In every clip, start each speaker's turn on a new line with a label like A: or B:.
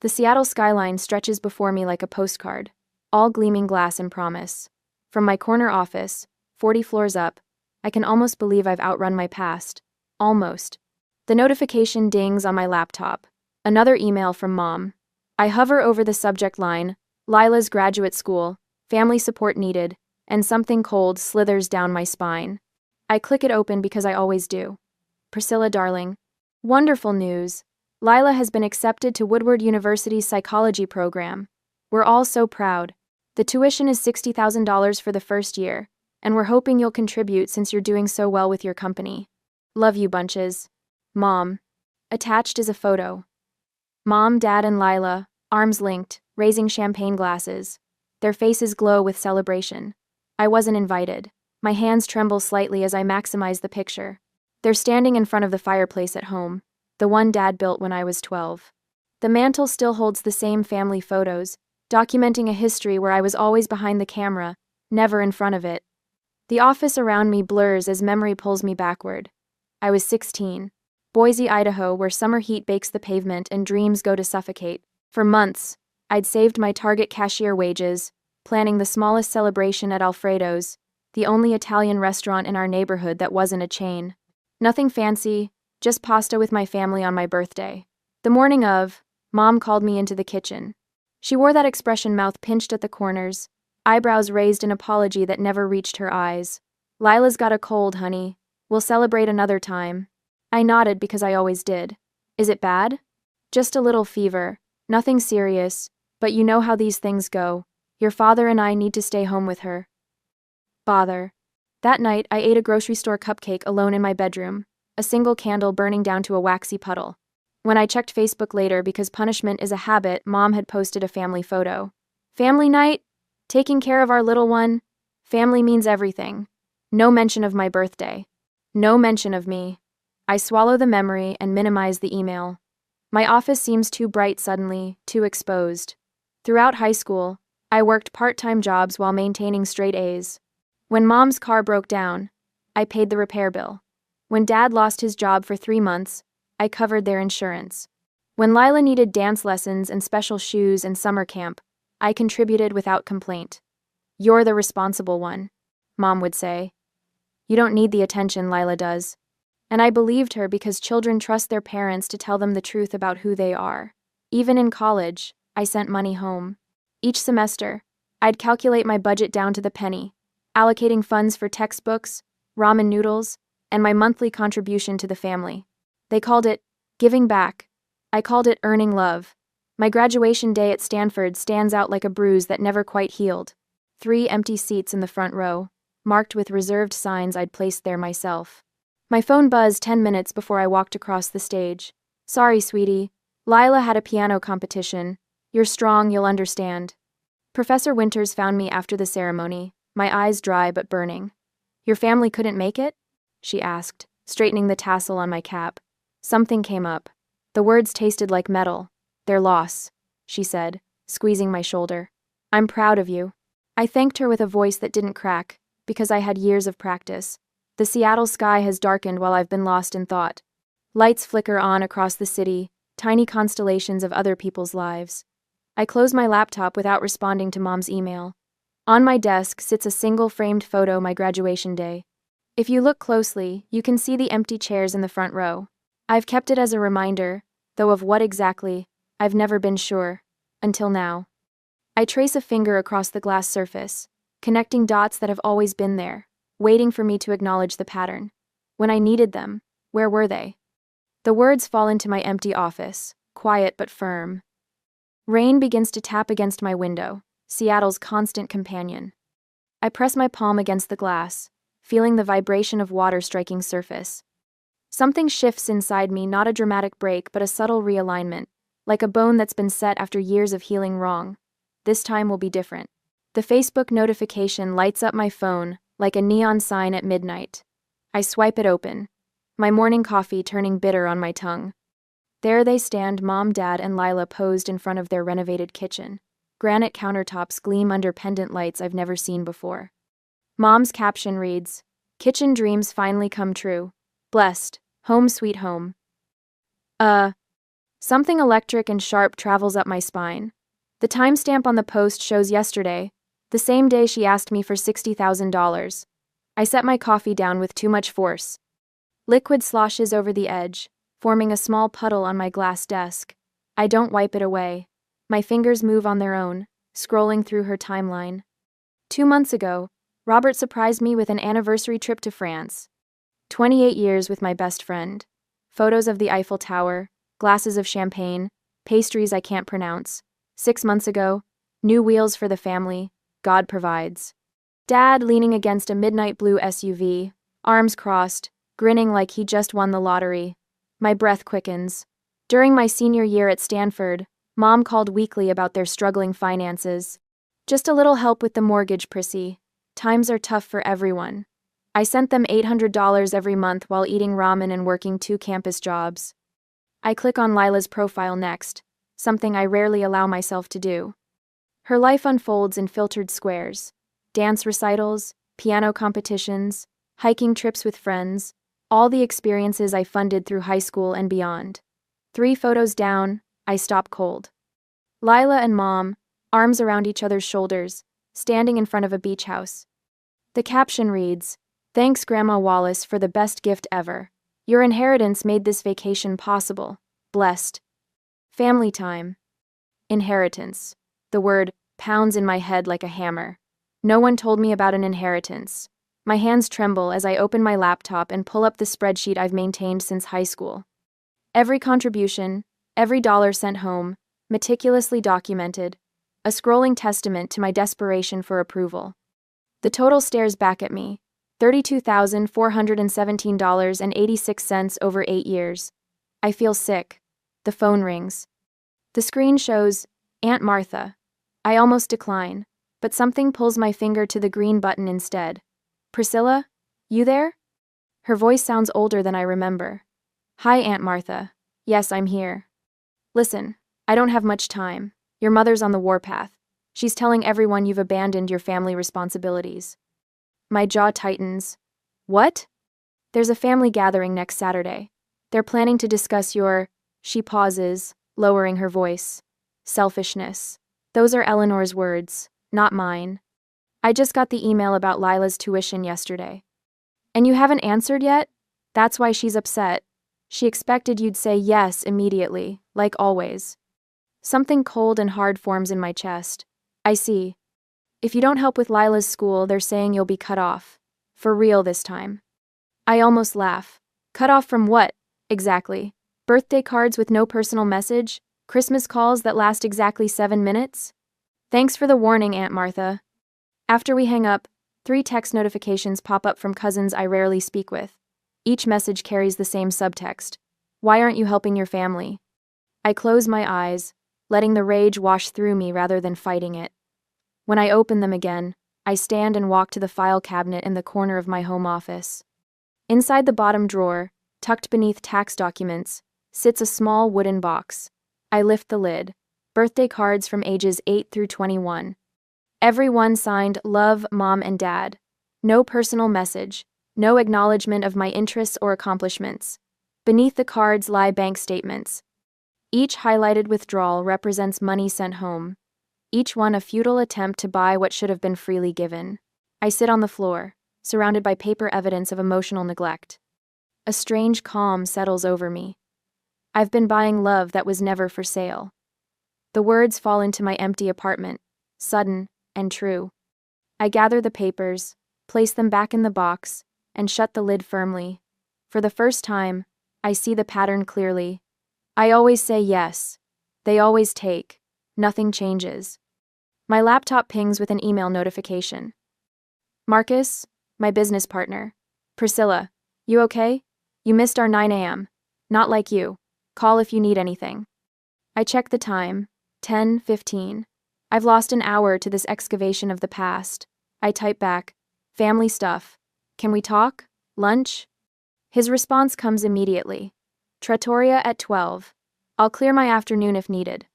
A: The Seattle skyline stretches before me like a postcard, all gleaming glass and promise. From my corner office, 40 floors up, I can almost believe I've outrun my past. Almost. The notification dings on my laptop. Another email from Mom. I hover over the subject line, Lila's graduate school, family support needed, and something cold slithers down my spine. I click it open because I always do. Priscilla, darling. Wonderful news. Lila has been accepted to Woodward University's psychology program. We're all so proud. The tuition is $60,000 for the first year, and we're hoping you'll contribute since you're doing so well with your company. Love you, bunches. Mom. Attached is a photo. Mom, Dad, and Lila, arms linked, raising champagne glasses. Their faces glow with celebration. I wasn't invited. My hands tremble slightly as I maximize the picture. They're standing in front of the fireplace at home, the one Dad built when I was 12. The mantle still holds the same family photos, documenting a history where I was always behind the camera, never in front of it. The office around me blurs as memory pulls me backward. I was 16. Boise, Idaho, where summer heat bakes the pavement and dreams go to suffocate. For months, I'd saved my Target cashier wages, planning the smallest celebration at Alfredo's, the only Italian restaurant in our neighborhood that wasn't a chain. Nothing fancy, just pasta with my family on my birthday. The morning of, Mom called me into the kitchen. She wore that expression, mouth pinched at the corners, eyebrows raised in apology that never reached her eyes. Lila's got a cold, honey. We'll celebrate another time. I nodded because I always did. Is it bad? Just a little fever. Nothing serious, but you know how these things go. Your father and I need to stay home with her. Bother. That night, I ate a grocery store cupcake alone in my bedroom, a single candle burning down to a waxy puddle. When I checked Facebook later because punishment is a habit, Mom had posted a family photo. Family night? Taking care of our little one? Family means everything. No mention of my birthday. No mention of me. I swallow the memory and minimize the email. My office seems too bright suddenly, too exposed. Throughout high school, I worked part-time jobs while maintaining straight A's. When Mom's car broke down, I paid the repair bill. When Dad lost his job for 3 months, I covered their insurance. When Lila needed dance lessons and special shoes and summer camp, I contributed without complaint. You're the responsible one, Mom would say. You don't need the attention Lila does. And I believed her because children trust their parents to tell them the truth about who they are. Even in college, I sent money home. Each semester, I'd calculate my budget down to the penny, allocating funds for textbooks, ramen noodles, and my monthly contribution to the family. They called it giving back. I called it earning love. My graduation day at Stanford stands out like a bruise that never quite healed. 3 empty seats in the front row, marked with reserved signs I'd placed there myself. My phone buzzed 10 minutes before I walked across the stage. Sorry, sweetie. Lila had a piano competition. You're strong, you'll understand. Professor Winters found me after the ceremony, my eyes dry but burning. Your family couldn't make it? She asked, straightening the tassel on my cap. Something came up. The words tasted like metal. Their loss, she said, squeezing my shoulder. I'm proud of you. I thanked her with a voice that didn't crack, because I had years of practice. The Seattle sky has darkened while I've been lost in thought. Lights flicker on across the city, tiny constellations of other people's lives. I close my laptop without responding to Mom's email. On my desk sits a single framed photo my graduation day. If you look closely, you can see the empty chairs in the front row. I've kept it as a reminder, though of what exactly, I've never been sure, until now. I trace a finger across the glass surface, connecting dots that have always been there, waiting for me to acknowledge the pattern. When I needed them, where were they? The words fall into my empty office, quiet but firm. Rain begins to tap against my window, Seattle's constant companion. I press my palm against the glass, feeling the vibration of water striking surface. Something shifts inside me, not a dramatic break, but a subtle realignment, like a bone that's been set after years of healing wrong. This time will be different. The Facebook notification lights up my phone, like a neon sign at midnight. I swipe it open, my morning coffee turning bitter on my tongue. There they stand, Mom, Dad, and Lila posed in front of their renovated kitchen. Granite countertops gleam under pendant lights I've never seen before. Mom's caption reads, "Kitchen dreams finally come true. Blessed. Home sweet home." Something electric and sharp travels up my spine. The timestamp on the post shows yesterday, the same day she asked me for $60,000. I set my coffee down with too much force. Liquid sloshes over the edge, forming a small puddle on my glass desk. I don't wipe it away. My fingers move on their own, scrolling through her timeline. 2 months ago, Robert surprised me with an anniversary trip to France. 28 years with my best friend. Photos of the Eiffel Tower, glasses of champagne, pastries I can't pronounce. 6 months ago, new wheels for the family, God provides. Dad leaning against a midnight blue SUV, arms crossed, grinning like he just won the lottery. My breath quickens. During my senior year at Stanford, Mom called weekly about their struggling finances. Just a little help with the mortgage, Prissy. Times are tough for everyone. I sent them $800 every month while eating ramen and working 2 campus jobs. I click on Lila's profile next, something I rarely allow myself to do. Her life unfolds in filtered squares. Dance recitals, piano competitions, hiking trips with friends, all the experiences I funded through high school and beyond. 3 photos down, I stop cold. Lila and Mom, arms around each other's shoulders, standing in front of a beach house. The caption reads, "Thanks Grandma Wallace for the best gift ever. Your inheritance made this vacation possible. Blessed." Family time. Inheritance. The word pounds in my head like a hammer. No one told me about an inheritance. My hands tremble as I open my laptop and pull up the spreadsheet I've maintained since high school. Every contribution, every dollar sent home, meticulously documented, a scrolling testament to my desperation for approval. The total stares back at me, $32,417.86 over 8 years. I feel sick. The phone rings. The screen shows Aunt Martha. I almost decline, but something pulls my finger to the green button instead. "Priscilla? You there?" Her voice sounds older than I remember. "Hi, Aunt Martha. Yes, I'm here. Listen, I don't have much time. Your mother's on the warpath. She's telling everyone you've abandoned your family responsibilities." My jaw tightens. "What?" "There's a family gathering next Saturday. They're planning to discuss your..." She pauses, lowering her voice. "Selfishness." Those are Eleanor's words, not mine. I just got the email about Lila's tuition yesterday. "And you haven't answered yet? That's why she's upset. She expected you'd say yes immediately, like always." Something cold and hard forms in my chest. I see. If you don't help with Lila's school, they're saying you'll be cut off. For real this time. I almost laugh. Cut off from what, exactly? Birthday cards with no personal message? Christmas calls that last exactly 7 minutes? Thanks for the warning, Aunt Martha. After we hang up, 3 text notifications pop up from cousins I rarely speak with. Each message carries the same subtext. Why aren't you helping your family? I close my eyes, letting the rage wash through me rather than fighting it. When I open them again, I stand and walk to the file cabinet in the corner of my home office. Inside the bottom drawer, tucked beneath tax documents, sits a small wooden box. I lift the lid. Birthday cards from ages 8 through 21. Every one signed Love, Mom and Dad. No personal message, no acknowledgement of my interests or accomplishments. Beneath the cards lie bank statements. Each highlighted withdrawal represents money sent home. Each one a futile attempt to buy what should have been freely given. I sit on the floor, surrounded by paper evidence of emotional neglect. A strange calm settles over me. I've been buying love that was never for sale. The words fall into my empty apartment, sudden and true. I gather the papers, place them back in the box, and shut the lid firmly. For the first time, I see the pattern clearly. I always say yes. They always take. Nothing changes. My laptop pings with an email notification. "Marcus, my business partner. Priscilla, you okay? You missed our 9 a.m. Not like you. Call if you need anything." I check the time. 10:15. I've lost an hour to this excavation of the past. I type back, "Family stuff. Can we talk? Lunch?" His response comes immediately. "Trattoria at 12. I'll clear my afternoon if needed."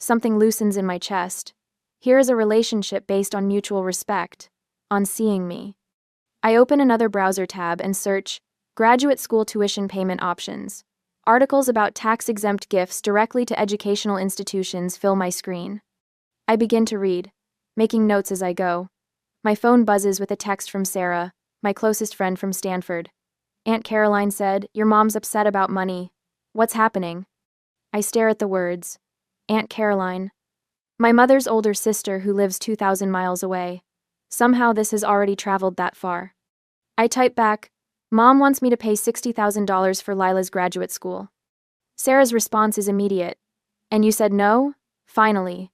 A: Something loosens in my chest. Here is a relationship based on mutual respect, on seeing me. I open another browser tab and search graduate school tuition payment options. Articles about tax-exempt gifts directly to educational institutions fill my screen. I begin to read, making notes as I go. My phone buzzes with a text from Sarah, my closest friend from Stanford. Aunt Caroline said, "Your mom's upset about money. What's happening?" I stare at the words. Aunt Caroline. My mother's older sister who lives 2,000 miles away. Somehow this has already traveled that far. I type back, "Mom wants me to pay $60,000 for Lila's graduate school." Sarah's response is immediate. "And you said no? Finally."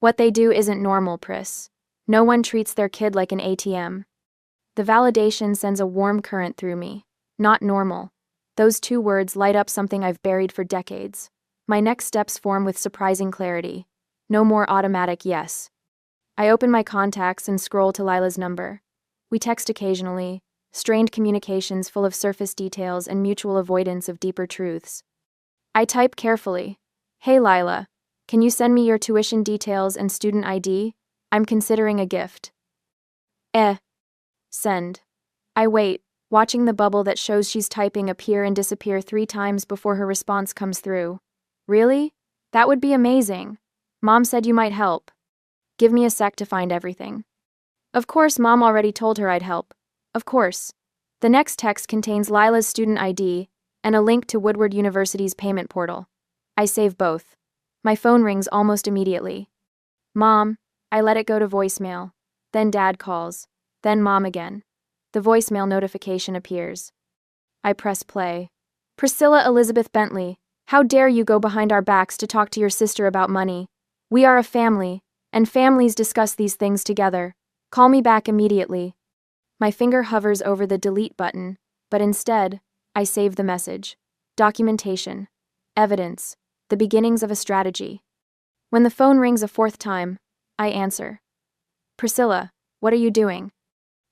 A: What they do isn't normal, Pris. No one treats their kid like an ATM. The validation sends a warm current through me. Not normal. Those two words light up something I've buried for decades. My next steps form with surprising clarity. No more automatic yes. I open my contacts and scroll to Lila's number. We text occasionally, strained communications full of surface details and mutual avoidance of deeper truths. I type carefully. "Hey Lila, can you send me your tuition details and student ID? I'm considering a gift." Send. I wait, watching the bubble that shows she's typing appear and disappear 3 times before her response comes through. "Really? That would be amazing. Mom said you might help. Give me a sec to find everything." Of course, Mom already told her I'd help. Of course. The next text contains Lila's student ID and a link to Woodward University's payment portal. I save both. My phone rings almost immediately. "Mom." I let it go to voicemail. Then Dad calls. Then Mom again. The voicemail notification appears. I press play. "Priscilla Elizabeth Bentley, how dare you go behind our backs to talk to your sister about money? We are a family, and families discuss these things together. Call me back immediately." My finger hovers over the delete button, but instead, I save the message. Documentation. Evidence. The beginnings of a strategy. When the phone rings a 4th time, I answer. "Priscilla, what are you doing?"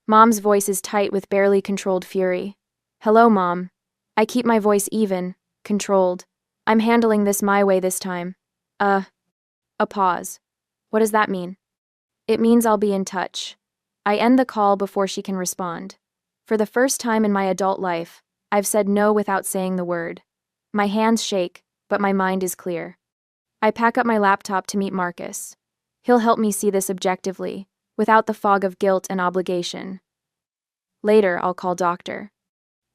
A: Mom's voice is tight with barely controlled fury. "Hello, Mom. I keep my voice even, controlled. I'm handling this my way this time." A pause. What does that mean? It means I'll be in touch. I end the call before she can respond. For the first time in my adult life, I've said no without saying the word. My hands shake, but my mind is clear. I pack up my laptop to meet Marcus. He'll help me see this objectively, without the fog of guilt and obligation. Later, I'll call Dr.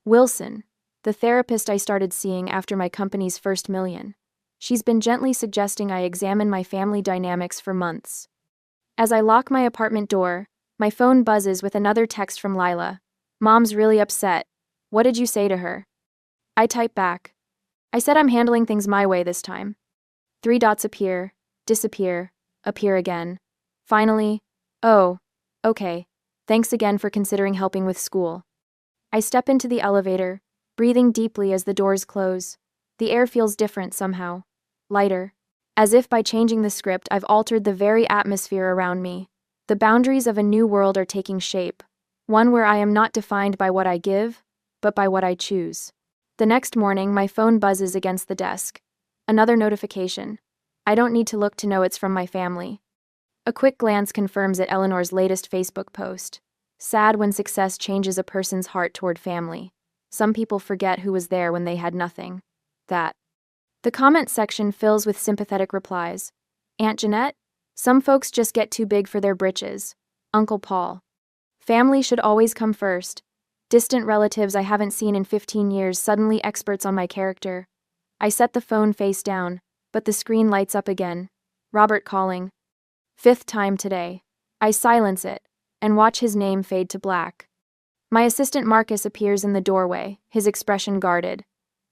A: Wilson, the therapist I started seeing after my company's first million. She's been gently suggesting I examine my family dynamics for months. As I lock my apartment door, my phone buzzes with another text from Lila. "Mom's really upset. What did you say to her?" I type back. "I said I'm handling things my way this time." 3 dots appear, disappear, appear again. Finally, "Oh, okay. Thanks again for considering helping with school." I step into the elevator, breathing deeply as the doors close. The air feels different somehow. Lighter. As if by changing the script, I've altered the very atmosphere around me. The boundaries of a new world are taking shape. One where I am not defined by what I give, but by what I choose. The next morning, my phone buzzes against the desk. Another notification. I don't need to look to know it's from my family. A quick glance confirms it Eleanor's latest Facebook post. Sad when success changes a person's heart toward family. Some people forget who was there when they had nothing. That. The comment section fills with sympathetic replies. "Aunt Jeanette? Some folks just get too big for their britches." Uncle Paul. "Family should always come first." Distant relatives I haven't seen in 15 years suddenly experts on my character. I set the phone face down, but the screen lights up again. Robert calling. 5th time today. I silence it, and watch his name fade to black. My assistant Marcus appears in the doorway, his expression guarded.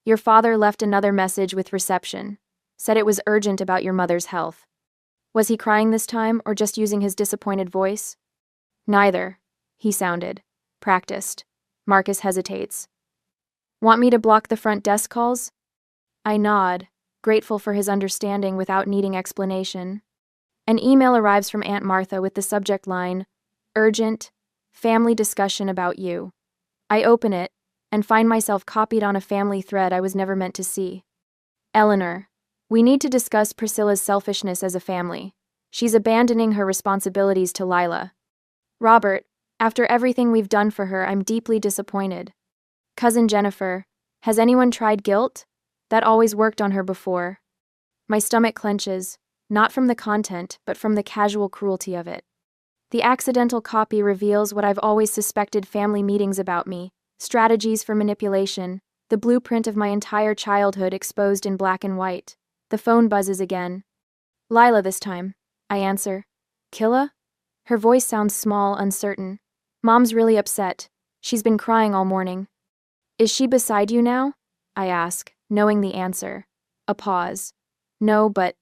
A: "Your father left another message with reception. Said it was urgent about your mother's health." Was he crying this time, or just using his disappointed voice? "Neither," he sounded. Practiced. Marcus hesitates. "Want me to block the front desk calls?" I nod, grateful for his understanding without needing explanation. An email arrives from Aunt Martha with the subject line, "Urgent, family discussion about you." I open it, and find myself copied on a family thread I was never meant to see. "Eleanor, we need to discuss Priscilla's selfishness as a family. She's abandoning her responsibilities to Lila." "Robert, after everything we've done for her, I'm deeply disappointed." "Cousin Jennifer, has anyone tried guilt? That always worked on her before. My stomach clenches, not from the content, but from the casual cruelty of it. The accidental copy reveals what I've always suspected: family meetings about me, strategies for manipulation, the blueprint of my entire childhood exposed in black and white. The phone buzzes again. Lila this time. I answer. Killa? Her voice sounds small, uncertain. Mom's really upset. She's been crying all morning. Is she beside you now? I ask, knowing the answer. A pause. No, but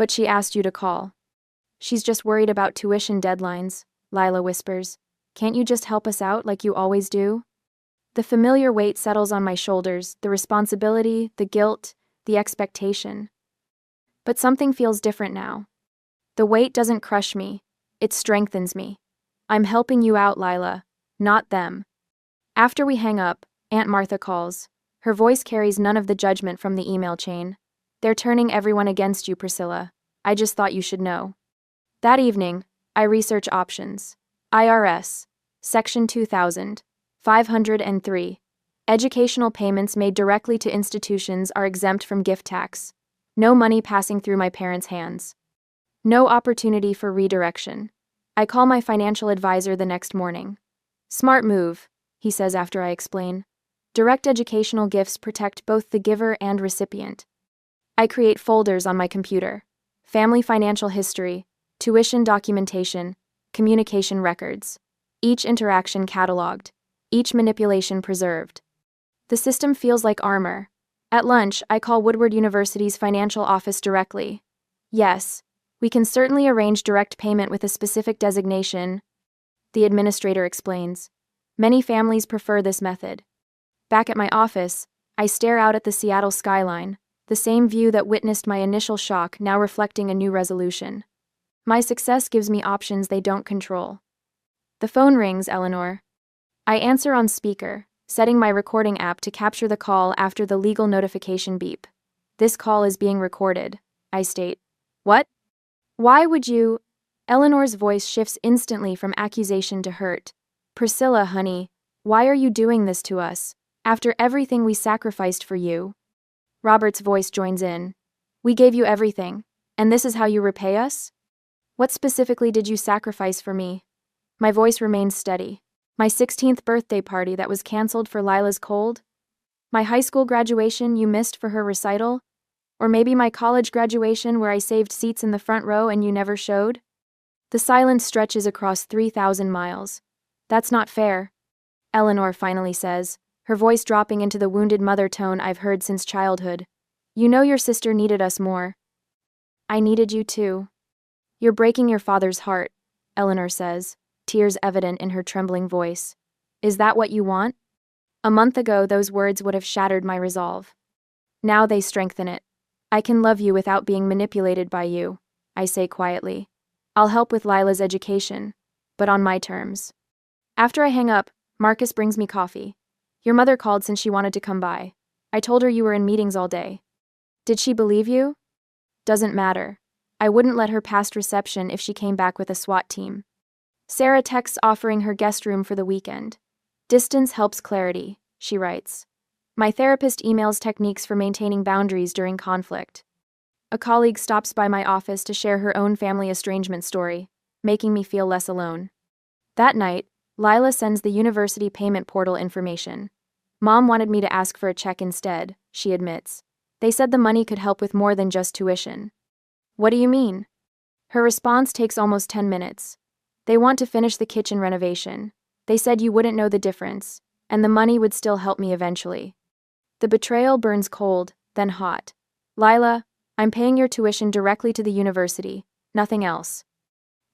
A: she asked you to call. She's just worried about tuition deadlines, Lila whispers. Can't you just help us out like you always do? The familiar weight settles on my shoulders, the responsibility, the guilt, the expectation. But something feels different now. The weight doesn't crush me, it strengthens me. I'm helping you out, Lila, not them. After we hang up, Aunt Martha calls. Her voice carries none of the judgment from the email chain. They're turning everyone against you, Priscilla. I just thought you should know. That evening, I research options. IRS, Section 2503. Educational payments made directly to institutions are exempt from gift tax. No money passing through my parents' hands. No opportunity for redirection. I call my financial advisor the next morning. Smart move, he says after I explain. Direct educational gifts protect both the giver and recipient. I create folders on my computer. Family financial history, tuition documentation, communication records. Each interaction cataloged. Each manipulation preserved. The system feels like armor. At lunch, I call Woodward University's financial office directly. Yes, we can certainly arrange direct payment with a specific designation, the administrator explains. Many families prefer this method. Back at my office, I stare out at the Seattle skyline, the same view that witnessed my initial shock now reflecting a new resolution. My success gives me options they don't control. The phone rings, Eleanor. I answer on speaker, setting my recording app to capture the call after the legal notification beep. This call is being recorded, I state. What? Why would you? Eleanor's voice shifts instantly from accusation to hurt. Priscilla, honey, why are you doing this to us? After everything we sacrificed for you? Robert's voice joins in. We gave you everything, and this is how you repay us? What specifically did you sacrifice for me? My voice remains steady. My 16th birthday party that was canceled for Lila's cold? My high school graduation you missed for her recital? Or maybe my college graduation where I saved seats in the front row and you never showed? The silence stretches across 3,000 miles. That's not fair, Eleanor finally says, her voice dropping into the wounded mother tone I've heard since childhood. You know your sister needed us more. I needed you too. You're breaking your father's heart, Eleanor says, tears evident in her trembling voice. Is that what you want? A month ago, those words would have shattered my resolve. Now they strengthen it. I can love you without being manipulated by you, I say quietly. I'll help with Lila's education, but on my terms. After I hang up, Marcus brings me coffee. Your mother called since she wanted to come by. I told her you were in meetings all day. Did she believe you? Doesn't matter. I wouldn't let her past reception if she came back with a SWAT team. Sarah texts offering her guest room for the weekend. Distance helps clarity, she writes. My therapist emails techniques for maintaining boundaries during conflict. A colleague stops by my office to share her own family estrangement story, making me feel less alone. That night, Lila sends the university payment portal information. Mom wanted me to ask for a check instead, she admits. They said the money could help with more than just tuition. What do you mean? Her response takes almost 10 minutes. They want to finish the kitchen renovation. They said you wouldn't know the difference, and the money would still help me eventually. The betrayal burns cold, then hot. Lila, I'm paying your tuition directly to the university, nothing else.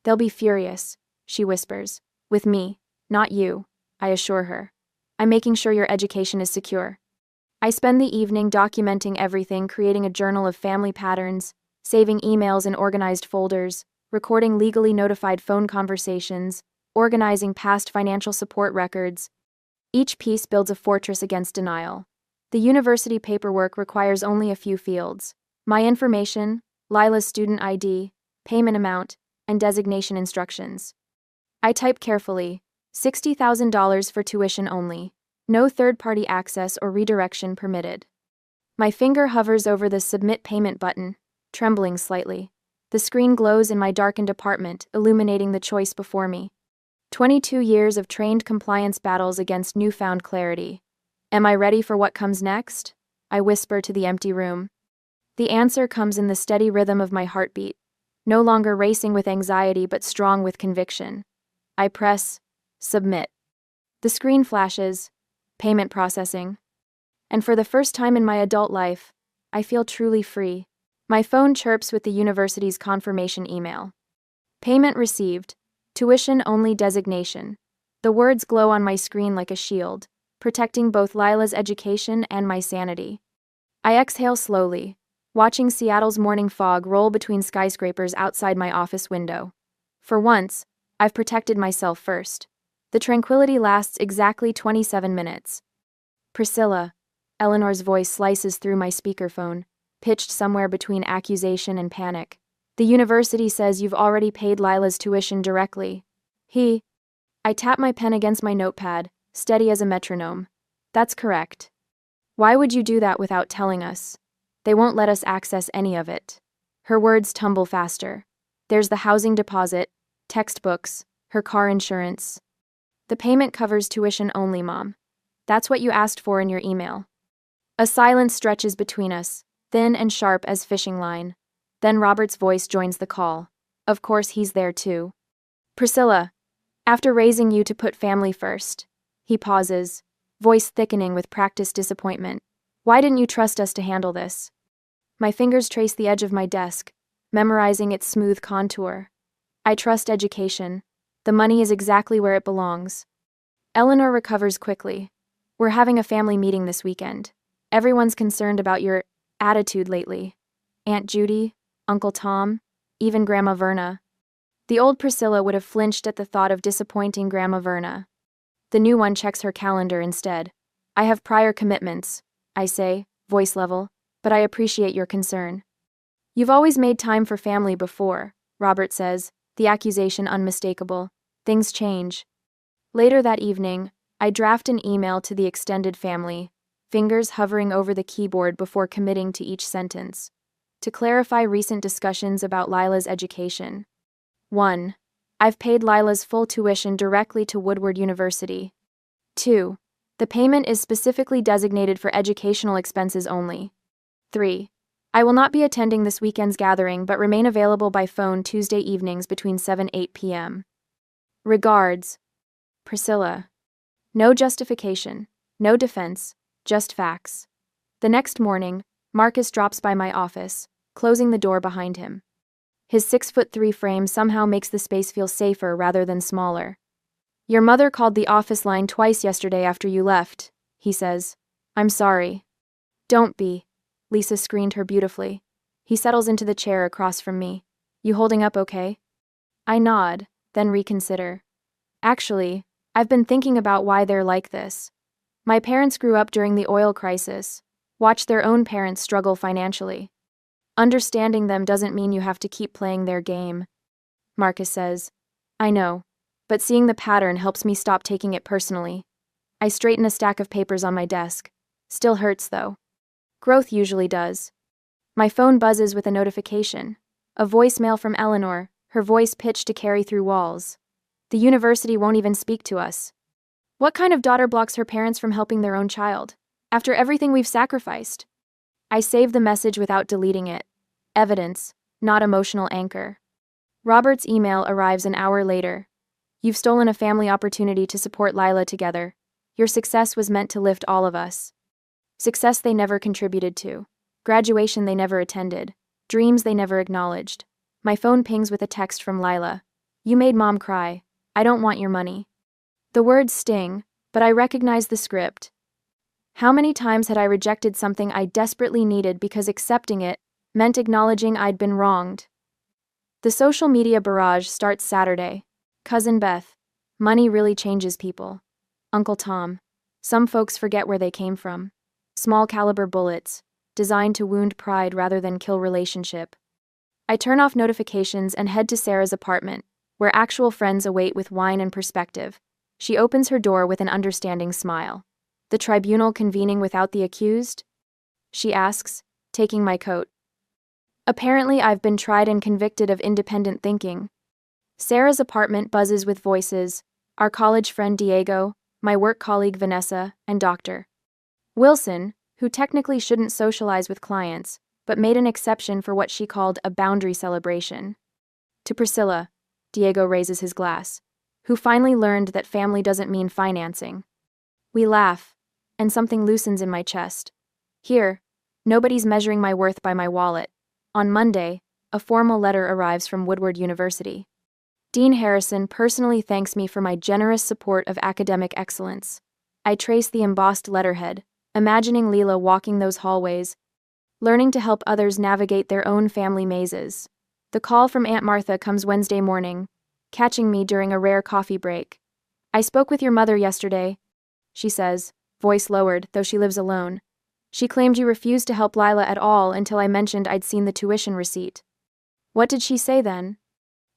A: They'll be furious, she whispers. With me, not you, I assure her. I'm making sure your education is secure. I spend the evening documenting everything, creating a journal of family patterns, saving emails in organized folders, recording legally notified phone conversations, organizing past financial support records. Each piece builds a fortress against denial. The university paperwork requires only a few fields. My information, Lila's student ID, payment amount, and designation instructions. I type carefully, $60,000 for tuition only. No third-party access or redirection permitted. My finger hovers over the submit payment button, trembling slightly. The screen glows in my darkened apartment, illuminating the choice before me. 22 years of trained compliance battles against newfound clarity. Am I ready for what comes next? I whisper to the empty room. The answer comes in the steady rhythm of my heartbeat, no longer racing with anxiety but strong with conviction. I press submit. The screen flashes, payment processing. And for the first time in my adult life, I feel truly free. My phone chirps with the university's confirmation email. Payment received. Tuition-only designation. The words glow on my screen like a shield, protecting both Lila's education and my sanity. I exhale slowly, watching Seattle's morning fog roll between skyscrapers outside my office window. For once, I've protected myself first. The tranquility lasts exactly 27 minutes. Priscilla. Eleanor's voice slices through my speakerphone, pitched somewhere between accusation and panic. The university says you've already paid Lila's tuition directly. I tap my pen against my notepad, steady as a metronome. That's correct. Why would you do that without telling us? They won't let us access any of it. Her words tumble faster. There's the housing deposit, textbooks, her car insurance. The payment covers tuition only, Mom. That's what you asked for in your email. A silence stretches between us, thin and sharp as fishing line. Then Robert's voice joins the call. Of course he's there too. Priscilla, after raising you to put family first. He pauses, voice thickening with practiced disappointment. Why didn't you trust us to handle this? My fingers trace the edge of my desk, memorizing its smooth contour. I trust education. The money is exactly where it belongs. Eleanor recovers quickly. We're having a family meeting this weekend. Everyone's concerned about your attitude lately. Aunt Judy, Uncle Tom, even Grandma Verna. The old Priscilla would have flinched at the thought of disappointing Grandma Verna. The new one checks her calendar instead. I have prior commitments, I say, voice level, but I appreciate your concern. You've always made time for family before, Robert says, the accusation unmistakable. Things change. Later that evening, I draft an email to the extended family, fingers hovering over the keyboard before committing to each sentence. To clarify recent discussions about Lila's education. 1. I've paid Lila's full tuition directly to Woodward University. 2. The payment is specifically designated for educational expenses only. 3. I will not be attending this weekend's gathering but remain available by phone Tuesday evenings between 7-8 p.m. Regards, Priscilla. No justification, no defense, just facts. The next morning, Marcus drops by my office, closing the door behind him. His 6'3" frame somehow makes the space feel safer rather than smaller. Your mother called the office line twice yesterday after you left, he says. I'm sorry. Don't be. Lisa screened her beautifully. He settles into the chair across from me. You holding up okay? I nod, then reconsider. Actually, I've been thinking about why they're like this. My parents grew up during the oil crisis, watched their own parents struggle financially. Understanding them doesn't mean you have to keep playing their game. Marcus says. I know, but seeing the pattern helps me stop taking it personally. I straighten a stack of papers on my desk. Still hurts, though. Growth usually does. My phone buzzes with a notification. A voicemail from Eleanor, her voice pitched to carry through walls. The university won't even speak to us. What kind of daughter blocks her parents from helping their own child? After everything we've sacrificed? I save the message without deleting it. Evidence, not emotional anchor. Robert's email arrives an hour later. You've stolen a family opportunity to support Lila together. Your success was meant to lift all of us. Success they never contributed to. Graduation they never attended. Dreams they never acknowledged. My phone pings with a text from Lila. You made Mom cry. I don't want your money. The words sting, but I recognize the script. How many times had I rejected something I desperately needed because accepting it meant acknowledging I'd been wronged? The social media barrage starts Saturday. Cousin Beth. Money really changes people. Uncle Tom. Some folks forget where they came from. Small caliber bullets, designed to wound pride rather than kill relationship. I turn off notifications and head to Sarah's apartment, where actual friends await with wine and perspective. She opens her door with an understanding smile. The tribunal convening without the accused? she asks, taking my coat. Apparently, I've been tried and convicted of independent thinking. Sarah's apartment buzzes with voices: our college friend Diego, my work colleague Vanessa, and Dr. Wilson, who technically shouldn't socialize with clients, but made an exception for what she called a boundary celebration. To Priscilla, Diego raises his glass, who finally learned that family doesn't mean financing. We laugh, and something loosens in my chest. Here, nobody's measuring my worth by my wallet. On Monday, a formal letter arrives from Woodward University. Dean Harrison personally thanks me for my generous support of academic excellence. I trace the embossed letterhead, imagining Leela walking those hallways, learning to help others navigate their own family mazes. The call from Aunt Martha comes Wednesday morning, catching me during a rare coffee break. I spoke with your mother yesterday, she says, voice lowered, though she lives alone. She claimed you refused to help Lila at all until I mentioned I'd seen the tuition receipt. What did she say then?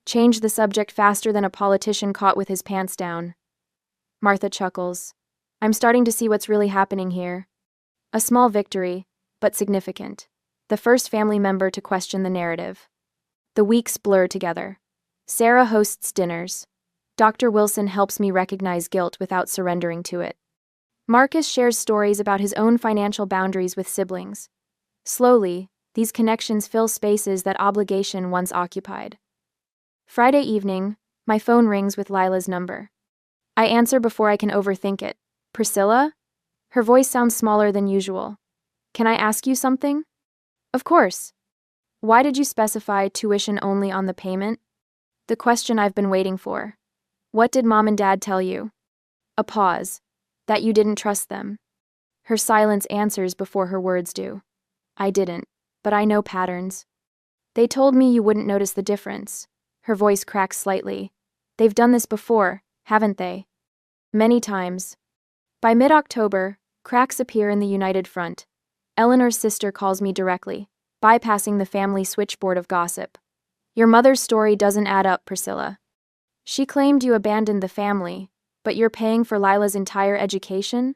A: Change the subject faster than a politician caught with his pants down. Martha chuckles. I'm starting to see what's really happening here. A small victory, but significant. The first family member to question the narrative. The weeks blur together. Sarah hosts dinners. Dr. Wilson helps me recognize guilt without surrendering to it. Marcus shares stories about his own financial boundaries with siblings. Slowly, these connections fill spaces that obligation once occupied. Friday evening, my phone rings with Lila's number. I answer before I can overthink it. Priscilla? Her voice sounds smaller than usual. Can I ask you something? Of course. Why did you specify tuition only on the payment? The question I've been waiting for. What did Mom and Dad tell you? A pause. That you didn't trust them. Her silence answers before her words do. I didn't, but I know patterns. They told me you wouldn't notice the difference. Her voice cracks slightly. They've done this before, haven't they? Many times. By mid-October, cracks appear in the United Front. Eleanor's sister calls me directly, bypassing the family switchboard of gossip. Your mother's story doesn't add up, Priscilla. She claimed you abandoned the family, but you're paying for Lila's entire education?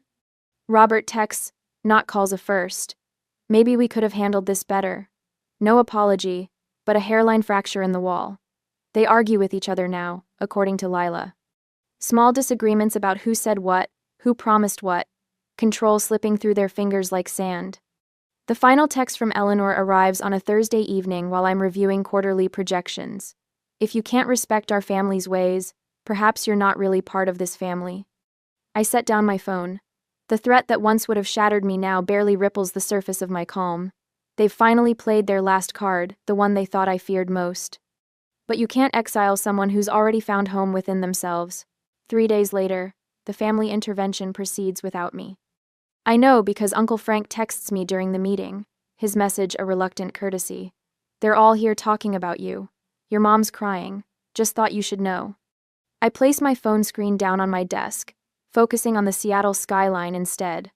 A: Robert texts, not calls a first. Maybe we could have handled this better. No apology, but a hairline fracture in the wall. They argue with each other now, according to Lila. Small disagreements about who said what, who promised what, control slipping through their fingers like sand. The final text from Eleanor arrives on a Thursday evening while I'm reviewing quarterly projections. If you can't respect our family's ways, perhaps you're not really part of this family. I set down my phone. The threat that once would have shattered me now barely ripples the surface of my calm. They've finally played their last card, the one they thought I feared most. But you can't exile someone who's already found home within themselves. 3 days later, the family intervention proceeds without me. I know because Uncle Frank texts me during the meeting, his message a reluctant courtesy. They're all here talking about you. Your mom's crying. Just thought you should know. I place my phone screen down on my desk, focusing on the Seattle skyline instead.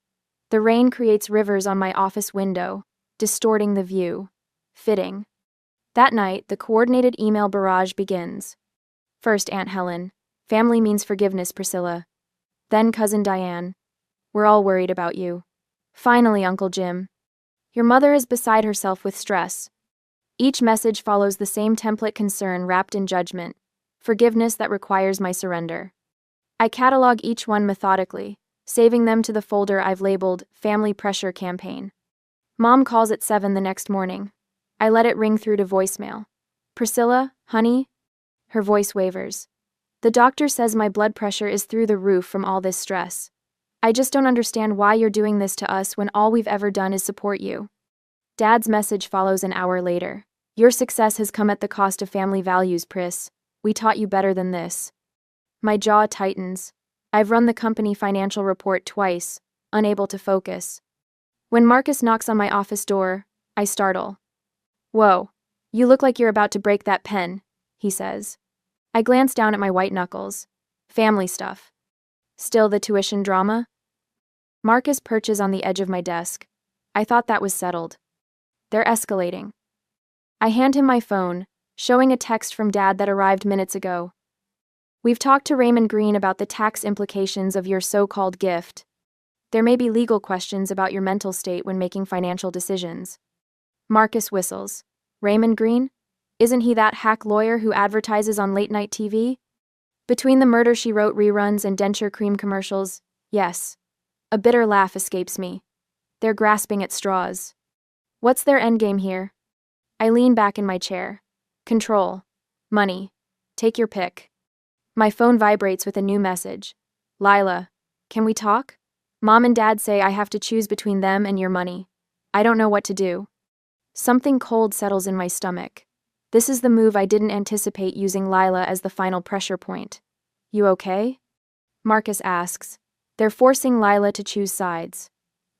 A: The rain creates rivers on my office window, distorting the view. Fitting. That night, the coordinated email barrage begins. First, Aunt Helen. Family means forgiveness, Priscilla. Then Cousin Diane. We're all worried about you. Finally, Uncle Jim. Your mother is beside herself with stress. Each message follows the same template: concern wrapped in judgment. Forgiveness that requires my surrender. I catalog each one methodically, saving them to the folder I've labeled Family Pressure Campaign. Mom calls at 7 the next morning. I let it ring through to voicemail. Priscilla, honey? Her voice wavers. The doctor says my blood pressure is through the roof from all this stress. I just don't understand why you're doing this to us when all we've ever done is support you. Dad's message follows an hour later. Your success has come at the cost of family values, Pris. We taught you better than this. My jaw tightens. I've run the company financial report twice, unable to focus. When Marcus knocks on my office door, I startle. Whoa, you look like you're about to break that pen, he says. I glance down at my white knuckles. Family stuff. Still the tuition drama? Marcus perches on the edge of my desk. I thought that was settled. They're escalating. I hand him my phone, showing a text from Dad that arrived minutes ago. We've talked to Raymond Green about the tax implications of your so-called gift. There may be legal questions about your mental state when making financial decisions. Marcus whistles. Raymond Green? Isn't he that hack lawyer who advertises on late-night TV? Between the Murder, She Wrote reruns and denture cream commercials, yes. A bitter laugh escapes me. They're grasping at straws. What's their endgame here? I lean back in my chair. Control. Money. Take your pick. My phone vibrates with a new message. Lila, can we talk? Mom and Dad say I have to choose between them and your money. I don't know what to do. Something cold settles in my stomach. This is the move I didn't anticipate, using Lila as the final pressure point. You okay? Marcus asks. They're forcing Lila to choose sides.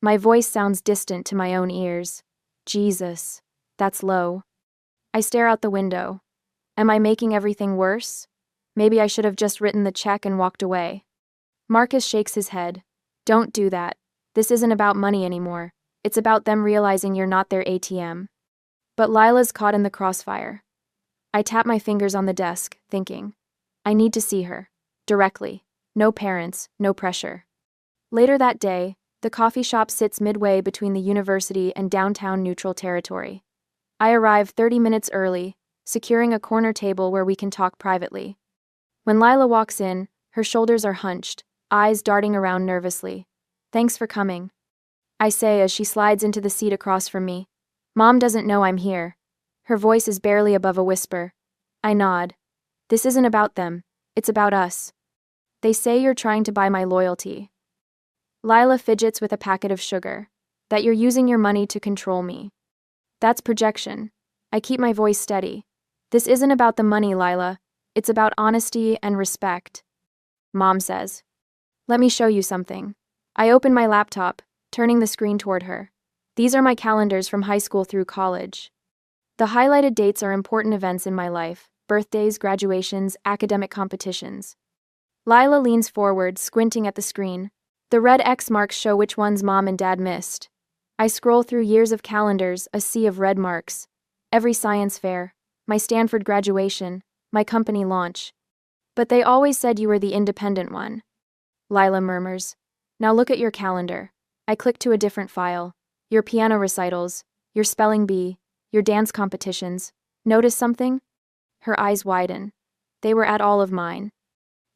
A: My voice sounds distant to my own ears. Jesus, that's low. I stare out the window. Am I making everything worse? Maybe I should have just written the check and walked away. Marcus shakes his head. Don't do that. This isn't about money anymore. It's about them realizing you're not their ATM. But Lila's caught in the crossfire. I tap my fingers on the desk, thinking. I need to see her. Directly. No parents, no pressure. Later that day, the coffee shop sits midway between the university and downtown neutral territory. I arrive 30 minutes early, securing a corner table where we can talk privately. When Lila walks in, her shoulders are hunched, eyes darting around nervously. Thanks for coming, I say as she slides into the seat across from me. Mom doesn't know I'm here. Her voice is barely above a whisper. I nod. This isn't about them. It's about us. They say you're trying to buy my loyalty. Lila fidgets with a packet of sugar. That you're using your money to control me. That's projection. I keep my voice steady. This isn't about the money, Lila. It's about honesty and respect. Mom says. Let me show you something. I open my laptop, turning the screen toward her. These are my calendars from high school through college. The highlighted dates are important events in my life: birthdays, graduations, academic competitions. Lila leans forward, squinting at the screen. The red X marks show which ones Mom and Dad missed. I scroll through years of calendars, a sea of red marks. Every science fair, my Stanford graduation, my company launch. But they always said you were the independent one. Lila murmurs. Now look at your calendar. I click to a different file. Your piano recitals, your spelling bee, your dance competitions. Notice something? Her eyes widen. They were at all of mine.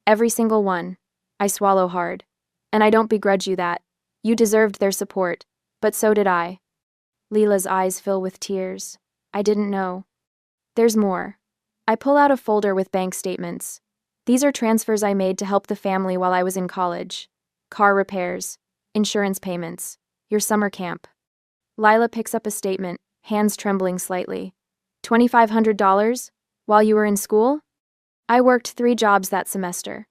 A: Every single one. I swallow hard. And I don't begrudge you that. You deserved their support. But so did I. Lila's eyes fill with tears. I didn't know. There's more. I pull out a folder with bank statements. These are transfers I made to help the family while I was in college. Car repairs, insurance payments, your summer camp. Lila picks up a statement, hands trembling slightly. $2,500? While you were in school? I worked 3 jobs that semester.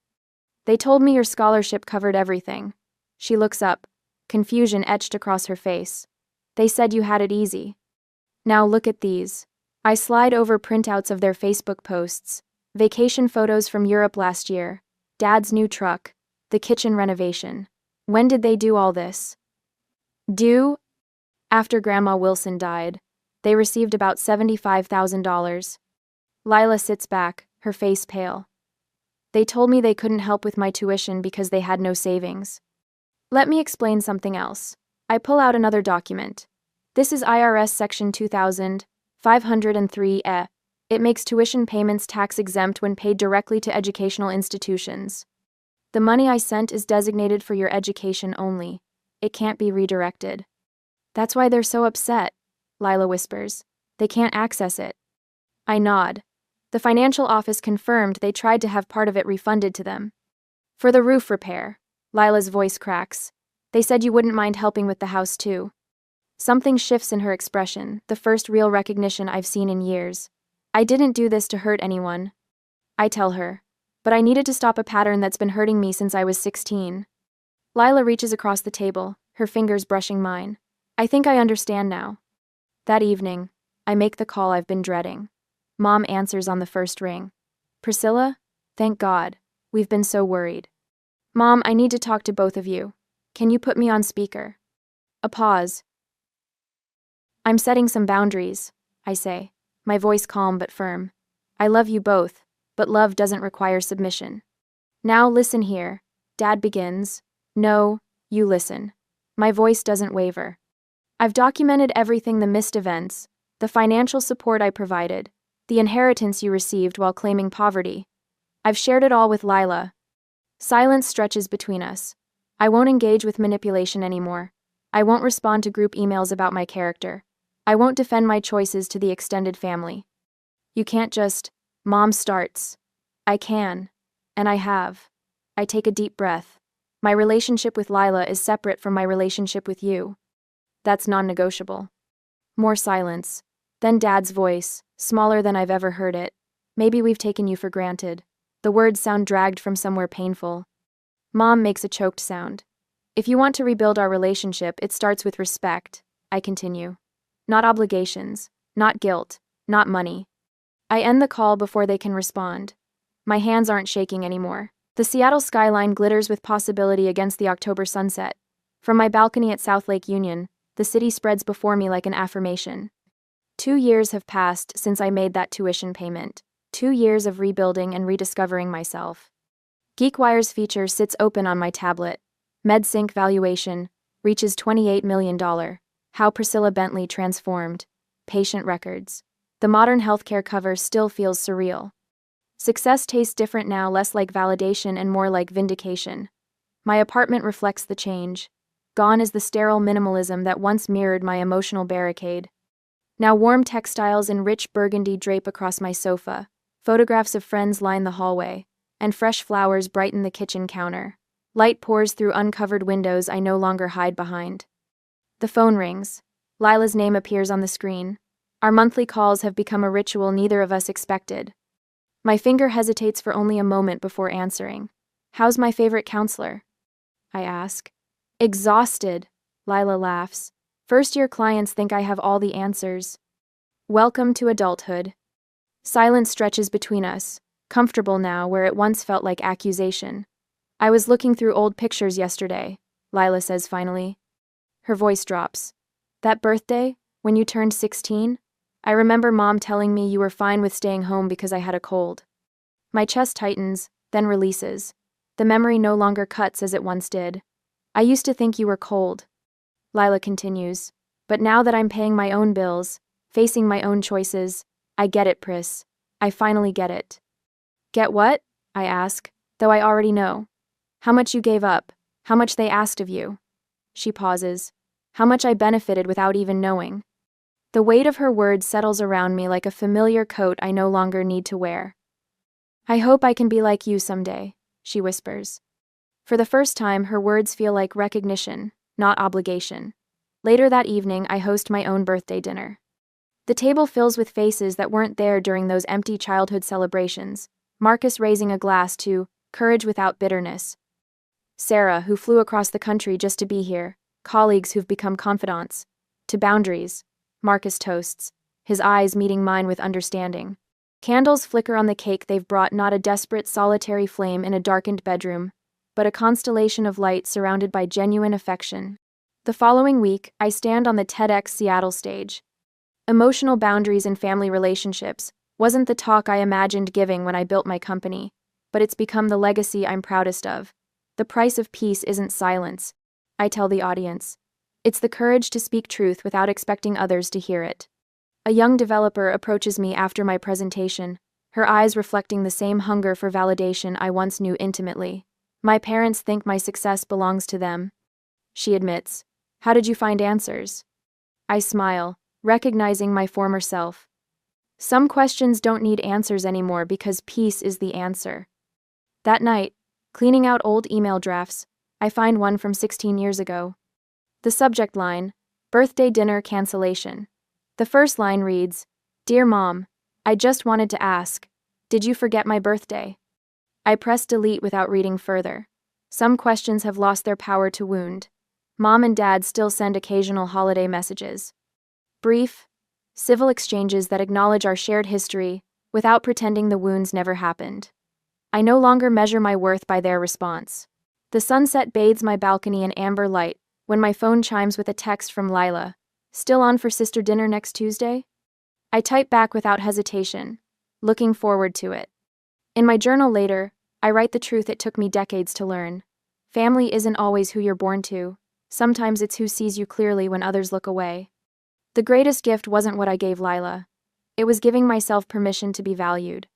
A: They told me your scholarship covered everything. She looks up, confusion etched across her face. They said you had it easy. Now look at these. I slide over printouts of their Facebook posts. Vacation photos from Europe last year. Dad's new truck. The kitchen renovation. When did they do all this? After Grandma Wilson died. They received about $75,000. Lila sits back, her face pale. They told me they couldn't help with my tuition because they had no savings. Let me explain something else. I pull out another document. This is IRS Section 2503E. It makes tuition payments tax-exempt when paid directly to educational institutions. The money I sent is designated for your education only. It can't be redirected. That's why they're so upset, Lila whispers. They can't access it. I nod. The financial office confirmed they tried to have part of it refunded to them. For the roof repair, Lila's voice cracks. They said you wouldn't mind helping with the house too. Something shifts in her expression, the first real recognition I've seen in years. I didn't do this to hurt anyone. I tell her. But I needed to stop a pattern that's been hurting me since I was 16. Lila reaches across the table, her fingers brushing mine. I think I understand now. That evening, I make the call I've been dreading. Mom answers on the first ring. Priscilla? Thank God. We've been so worried. Mom, I need to talk to both of you. Can you put me on speaker? A pause. I'm setting some boundaries, I say, my voice calm but firm. I love you both, but love doesn't require submission. Now listen here. Dad begins. No, You listen. My voice doesn't waver. I've documented everything: the missed events, the financial support I provided, the inheritance you received while claiming poverty. I've shared it all with Lila. Silence stretches between us. I won't engage with manipulation anymore. I won't respond to group emails about my character. I won't defend my choices to the extended family. You can't just, Mom starts. I can. And I have. I take a deep breath. My relationship with Lila is separate from my relationship with you. That's non-negotiable. More silence. Then Dad's voice, smaller than I've ever heard it. Maybe we've taken you for granted. The words sound dragged from somewhere painful. Mom makes a choked sound. If you want to rebuild our relationship, it starts with respect, I continue. Not obligations, not guilt, not money. I end the call before they can respond. My hands aren't shaking anymore. The Seattle skyline glitters with possibility against the October sunset. From my balcony at South Lake Union, the city spreads before me like an affirmation. 2 years have passed since I made that tuition payment. 2 years of rebuilding and rediscovering myself. GeekWire's feature sits open on my tablet. MedSync valuation reaches $28 million. How Priscilla Bentley transformed. Patient records. The modern healthcare cover still feels surreal. Success tastes different now, less like validation and more like vindication. My apartment reflects the change. Gone is the sterile minimalism that once mirrored my emotional barricade. Now warm textiles in rich burgundy drape across my sofa. Photographs of friends line the hallway, and fresh flowers brighten the kitchen counter. Light pours through uncovered windows I no longer hide behind. The phone rings. Lila's name appears on the screen. Our monthly calls have become a ritual neither of us expected. My finger hesitates for only a moment before answering. How's my favorite counselor? I ask. Exhausted, Lila laughs. First-year clients think I have all the answers. Welcome to adulthood. Silence stretches between us, comfortable now where it once felt like accusation. I was looking through old pictures yesterday, Lila says finally. Her voice drops. That birthday, when you turned 16? I remember Mom telling me you were fine with staying home because I had a cold. My chest tightens, then releases. The memory no longer cuts as it once did. I used to think you were cold. Lila continues. But now that I'm paying my own bills, facing my own choices, I get it, Pris. I finally get it. Get what? I ask, though I already know. How much you gave up, how much they asked of you. She pauses. How much I benefited without even knowing. The weight of her words settles around me like a familiar coat I no longer need to wear. I hope I can be like you someday, she whispers. For the first time, her words feel like recognition, not obligation. Later that evening, I host my own birthday dinner. The table fills with faces that weren't there during those empty childhood celebrations. Marcus raising a glass to courage without bitterness. Sarah, who flew across the country just to be here. Colleagues who've become confidants. To boundaries. Marcus toasts, his eyes meeting mine with understanding. Candles flicker on the cake they've brought, not a desperate, solitary flame in a darkened bedroom, but a constellation of light surrounded by genuine affection. The following week, I stand on the TEDx Seattle stage. Emotional boundaries in family relationships wasn't the talk I imagined giving when I built my company, but it's become the legacy I'm proudest of. The price of peace isn't silence, I tell the audience. It's the courage to speak truth without expecting others to hear it. A young developer approaches me after my presentation, her eyes reflecting the same hunger for validation I once knew intimately. My parents think my success belongs to them. She admits. How did you find answers? I smile, recognizing my former self. Some questions don't need answers anymore because peace is the answer. That night, cleaning out old email drafts, I find one from 16 years ago. The subject line, birthday dinner cancellation. The first line reads, Dear Mom, I just wanted to ask, did you forget my birthday? I press delete without reading further. Some questions have lost their power to wound. Mom and Dad still send occasional holiday messages. Brief, civil exchanges that acknowledge our shared history without pretending the wounds never happened. I no longer measure my worth by their response. The sunset bathes my balcony in amber light when my phone chimes with a text from Lila. Still on for sister dinner next Tuesday? I type back without hesitation, looking forward to it. In my journal later, I write the truth it took me decades to learn. Family isn't always who you're born to. Sometimes it's who sees you clearly when others look away. The greatest gift wasn't what I gave Lila. It was giving myself permission to be valued.